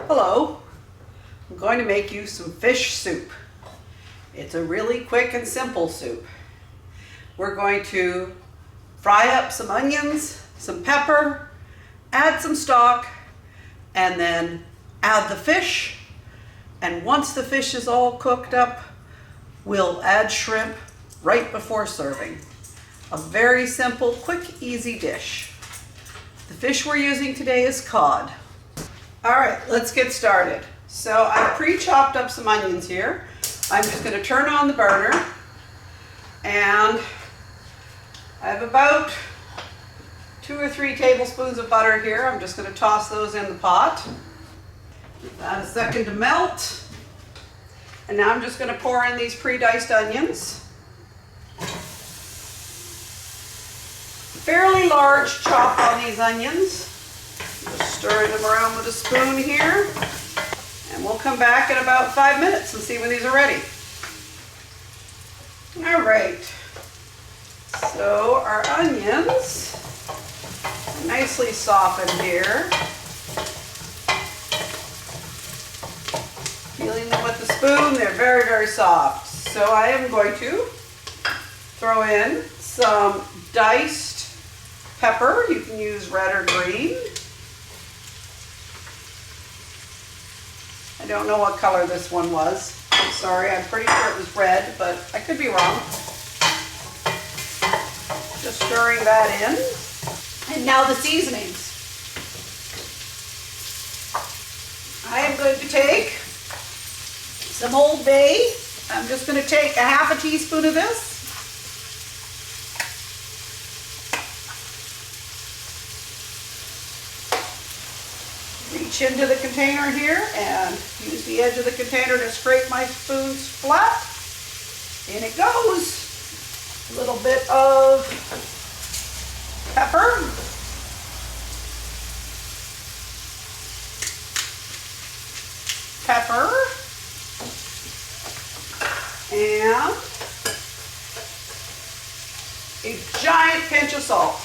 Hello, I'm going to make you some fish soup. It's a really quick and simple soup. We're going to fry up some onions, some pepper, add some stock, and then add the fish. And once the fish is all cooked up, we'll add shrimp right before serving. A very simple, quick, easy dish. The fish we're using today is cod. All right, let's get started. So I pre-chopped up some onions here. I'm just going to turn on the burner, and I have about 2 or 3 tablespoons of butter here. I'm just going to toss those in the pot. Give that a second to melt. And now I'm just going to pour in these pre-diced onions. Fairly large chop on these onions. Just stirring them around with a spoon here. And we'll come back in about 5 minutes and see when these are ready. All right. So our onions are nicely softened here. Feeling them with the spoon, they're very, very soft. So I am going to throw in some diced pepper. You can use red or green. I don't know what color this one was. I'm sorry, I'm pretty sure it was red, but I could be wrong. Just stirring that in. And now the seasonings. I am going to take some Old Bay. I'm just going to take a half a teaspoon of this. Reach into the container here and use the edge of the container to scrape my spoons flat. In it goes. A little bit of pepper. Pepper. And a giant pinch of salt.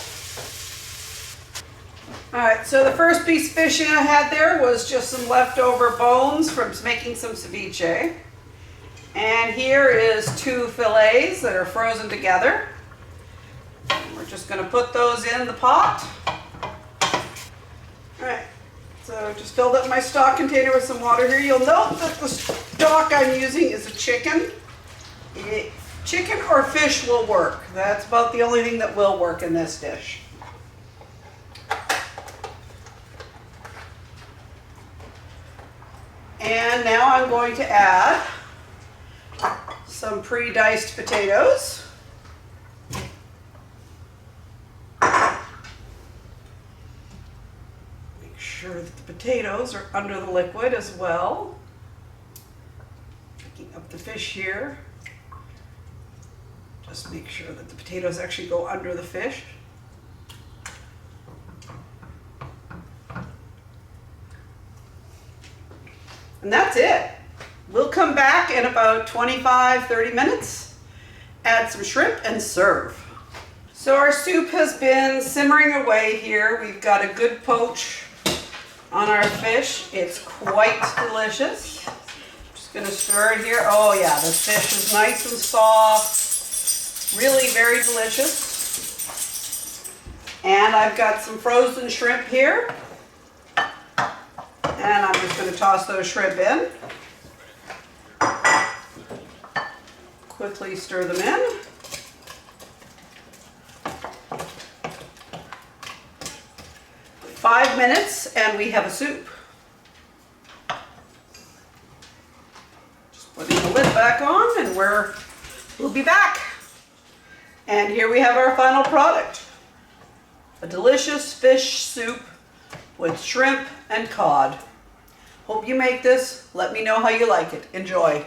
Alright, so the first piece of fish I had there was just some leftover bones from making some ceviche. And here is 2 fillets that are frozen together. And we're just going to put those in the pot. Alright, so just filled up my stock container with some water here. You'll note that the stock I'm using is a chicken. Chicken or fish will work. That's about the only thing that will work in this dish. And now I'm going to add some pre-diced potatoes. Make sure that the potatoes are under the liquid as well. Picking up the fish here. Just make sure that the potatoes actually go under the fish. And that's it. We'll come back in about 25-30 minutes, add some shrimp, and serve. So our soup has been simmering away here. We've got a good poach on our fish. It's quite delicious. Just gonna stir it here. Oh yeah, the fish is nice and soft. Really very delicious. And I've got some frozen shrimp here. And I'm just going to toss those shrimp in. Quickly stir them in. Five minutes and we have a soup. Just putting the lid back on and we'll be back. And here we have our final product. A delicious fish soup with shrimp and cod. Hope you make this. Let me know how you like it. Enjoy.